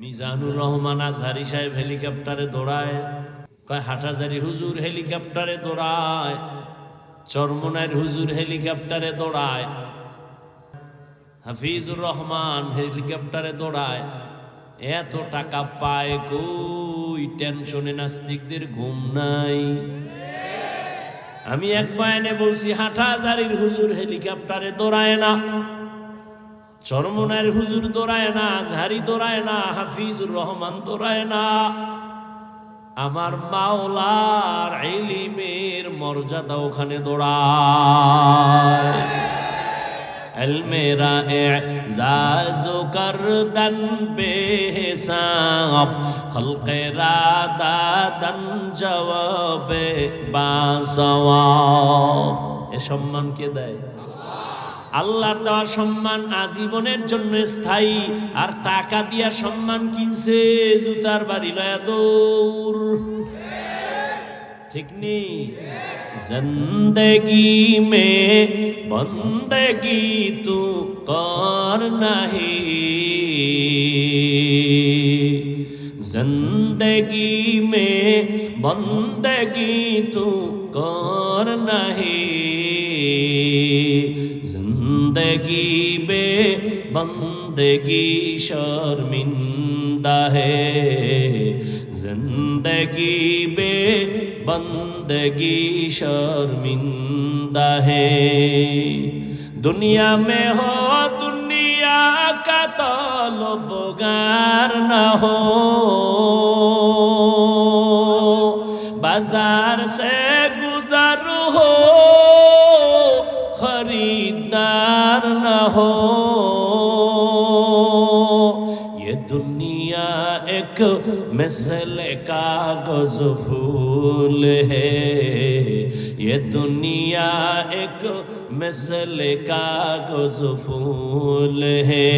মিজানুর রহমান আজহারি সাহেব হেলিকপ্টারে দৌড়ায়, কয় হাটহাজারী হুজুর হেলিকপ্টারে দৌড়ায়, চরমনাইর হুজুর হেলিকপ্টারে দৌড়ায়, হাফিজুর রহমান হেলিকপ্টারে দৌড়ায়। এত টাকা পায় কই? টেনশনে নাস্তিকদের ঘুম নাই। আমি এক বয়ানে বলছি হাটহাজারীর হুজুর হেলিকপ্টারে দৌড়ায় না, চরমনাইয়ের হুজুর দৌড়ায় না, আজহারি দৌড়ায় না, হাফিজুর রহমান দৌড়ায় না। আমার মাওলার ইলমের মর্যাদা ওখানে দৌড়ায়। মেরা এজাজো করদন বেহিসাব, খলকে রাদাদন জওয়াবে বাসওয়াব। এ সম্মান কে দেয়? আল্লাহর দেওয়া সম্মান আজীবনের জন্য স্থায়ী। আর টাকা দিয়া সম্মান কিনছে, জুতার বাড়ি লয়া দৌড়। ঠিক নেই? জিন্দগি মে বন্দগি তু কর নাহি, জিন্দগি মে বন্দগি তু কর নাহি, जिंदगी बे बंदगी शर्मिंदा है, जिंदगी बे बंदगी शर्मिंदा है। दुनिया में हो दुनिया का तलबगार न हो, बाजार से गुजर हो खरीदार न हो। ये दुनिया एक मिसल कागज फूल है, ये दुनिया एक मिसल कागज फूल है।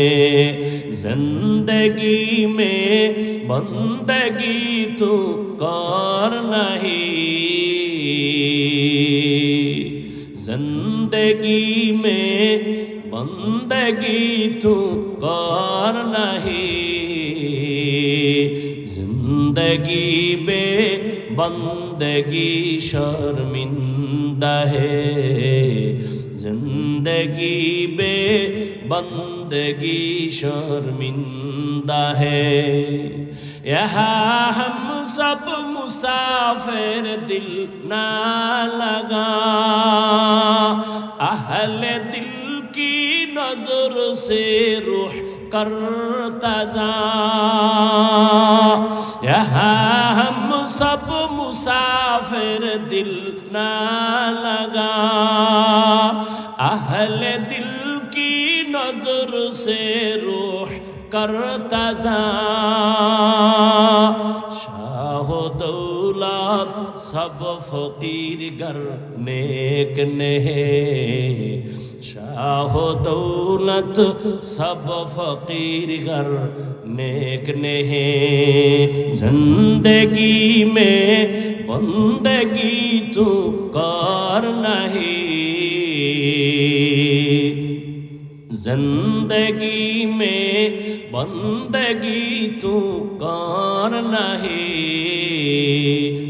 जिंदगी में बंदगी तू कर नहीं, जिंदगी में बंदगी तू कर नहीं, जिंदगी बे बंदगी शर्मिंदा है, जिंदगी बे बंदगी शर्मिंदा है। यहाँ हम सब मुसाफिर दिल ना लगा, अहले दिल की नजर से रूह करता जा। यहाँ हम सब मुसाफिर दिल ना लगा, अहले दिल की नजर से रूह करता जा। शाह दौलत सब फकीर गर नेक ने, शाह दौलत सब फकीर गर नेक ने। जिंदगी में बंदगी तू कर नहीं, जिंदगी में बंदगी तू कर नहीं,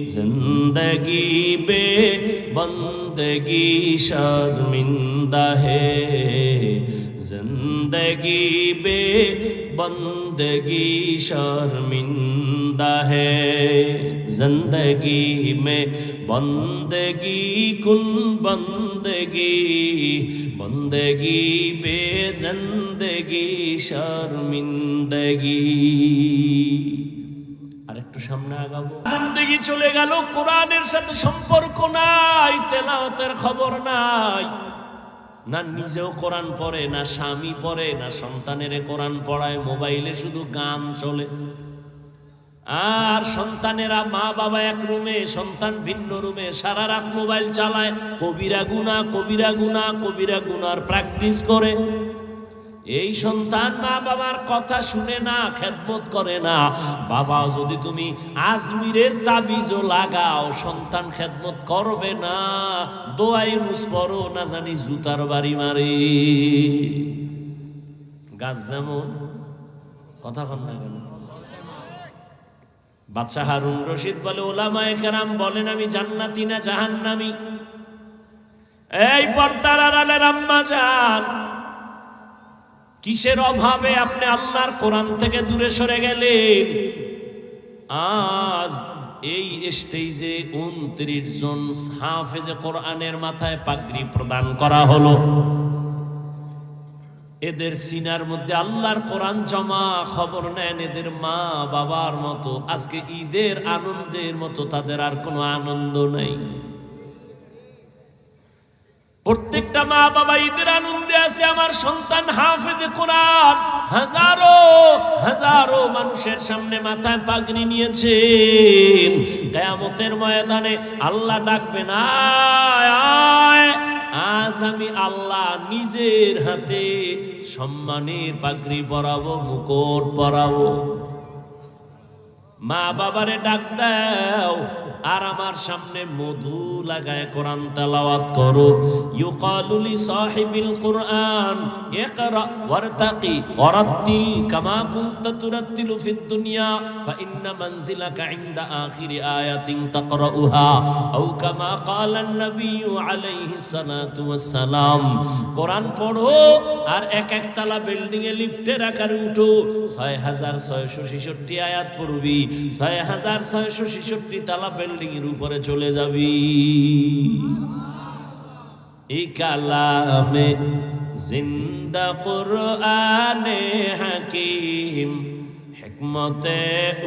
जिंदगी बे बंदगी शर्मिंदा है, जिंदगी बे बंदगी शर्मिंदा है। जिंदगी में बंदगी कुन बंदगी, बंदगी बे जिंदगी शर्मिंदगी। আরেকটু সামনে আগাবো। জিন্দেগি চলে গেল, কোরআনের সাথে সম্পর্ক নাই, তেলাওয়াতের খবর নাই, না নিজেও কোরআন পড়ে, না স্বামী পড়ে, না সন্তানের কোরআন পড়ায়, মোবাইলে শুধু গান চলে। আর সন্তানেরা, মা বাবা এক রুমে, সন্তান ভিন্ন রুমে, সারা রাত মোবাইল চালায়, কবিরা গুনাহ কবিরা গুনাহ কবিরা গুনার প্র্যাকটিস করে। এই সন্তান মা বাবার কথা শুনে না, খেদমত করে না। বাবা যদি তুমি আজমিরের তাবিজও লাগাও, সন্তান খেদমত করবে না। দোয়াই মুস পড়ো, না জানি জুতার বাড়ি মারে। গাছ যেমন, কথা কন না কেন, বাদশা হারুন রশিদ বলে, ওলামায়ে কেরাম বলেন আমি জান্নাতি না জাহান্নামী? এই পর্দার আড়ালের আম্মা জান, কিসের অভাবে আপনি আল্লাহর কোরআন থেকে দূরে সরে গেলেন? আজ এই স্টেজে 29 জন হাফেজে কোরআনের মাথায় পাগড়ি প্রদান করা হলো। এদের সিনার মধ্যে আল্লাহর কোরআন জমা, খবর নেন এদের মা বাবার মতো আজকে ঈদের আনন্দের মতো তাদের আর কোনো আনন্দ নেই। প্রত্যেকটা মা বাবা ঈদের আনন্দে আছে, আমার সন্তান হাফেজে কোরআন। হাজারো হাজারো মানুষের সামনে মাথায় পাগড়ি নিয়েছেন। কিয়ামতের ময়দানে আল্লাহ ডাকবেন, আয় আজ আমি আল্লাহ নিজের হাতে সম্মানের পাগড়ি পরাবো, মুকুট পরাবো। মা বাবারে ডাক দাও আর আমার সামনে মধু লাগায় কোরআন তেলাওয়াত করো। ইউকালু লি সাহিবিল কুরআন ইকরা ওয়ারতাকি ওয়ারাত্তিল কামা কুনতা তুরাত্তিলু ফিদ দুনিয়া ফা ইন্না মানজিলাকা ইনদা আখিরি আয়াতিন তাকরাউহা আও কামা ক্বালা আন-নাবিয়্যু আলাইহিস সালাতু ওয়াস সালাম। কোরআন পড়ো আর এক এক তলা বিল্ডিং এ লিফটের আকারে উঠো। 6666 আয়াত পড়বি, 6666 তলা বিল্ডিং এর উপরে চলে যাবি। এই কালামে জিন্দা কুরআনে হাকিম হিকমতে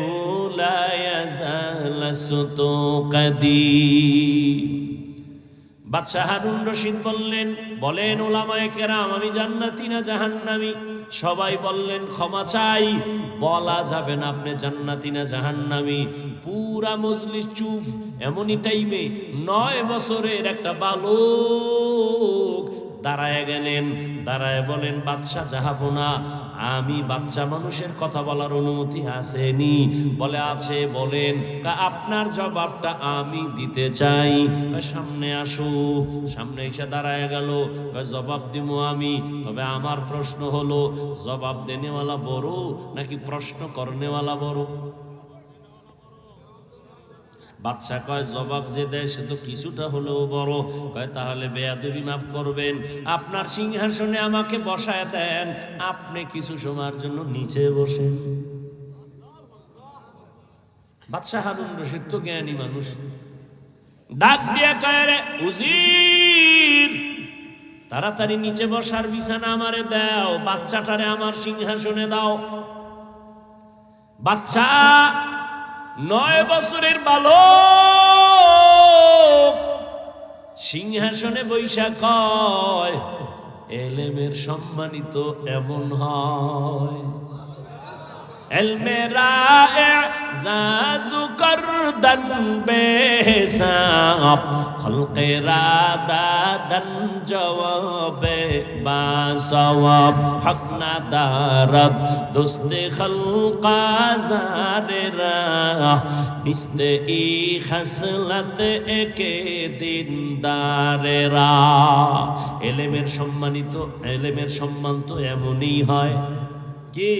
উলা ইয়াজালাসতু কাদিম। বাদশা হারুন রশিদ বলেন ওলামায়ে কেরাম আমি জান্নাতি না জাহান্নামী? সবাই বললেন ক্ষমা চাই, বলা যাবে না আপনি জান্নাতি না জাহান্নামী। পুরা মজলিস চুপ। এমনই টাইমে 9 বছরের একটা বালক দাঁড়ায় গেলেন, দাঁড়ায় বলেন, বাদশা যাহাবো না, আমি বাচ্চা মানুষের কথা বলার অনুমতি আসেনি? বলে আছে। বলেন, আপনার জবাবটা আমি দিতে চাই। সামনে আসো। সামনে এসে দাঁড়ায় গেল। জবাব দিব আমি, তবে আমার প্রশ্ন হলো জবাব দেনেওয়ালা বড় নাকি প্রশ্ন করনেওয়ালা বড়? বাদশা কয়, জবাব যে দেয় সে তো কিছুটা হলেও বড়। কয় তাহলে বেয়াদবি মাফ করবেন, আপনার সিংহাসনে আমাকে বসায় দেন, আপনি কিছু সময়ের জন্য নিচে বসেন। বাদশা হারুন রশিদ তো জ্ঞানী মানুষ, ডাক দিয়ে কয়, রে উজির, তাড়াতাড়ি নিচে বসার বিছানা আমারে দাও, বাচ্চাটারে আমার সিংহাসনে দাও। বাচ্চা 9 বছরের বালক সিংহাসনে বৈশা কয়, এলেমের সম্মানিত এমন হয়। এলমেরা এজাজু করদন বেহিসাব খলকেরা দাদন জওয়াবে বাসওয়াব হক না দারদ দোস্তে খলকা জারেরা নিস্তে ই খসলত একে দিনদারেরা। এলেমের সম্মান তো এমনই হয় কি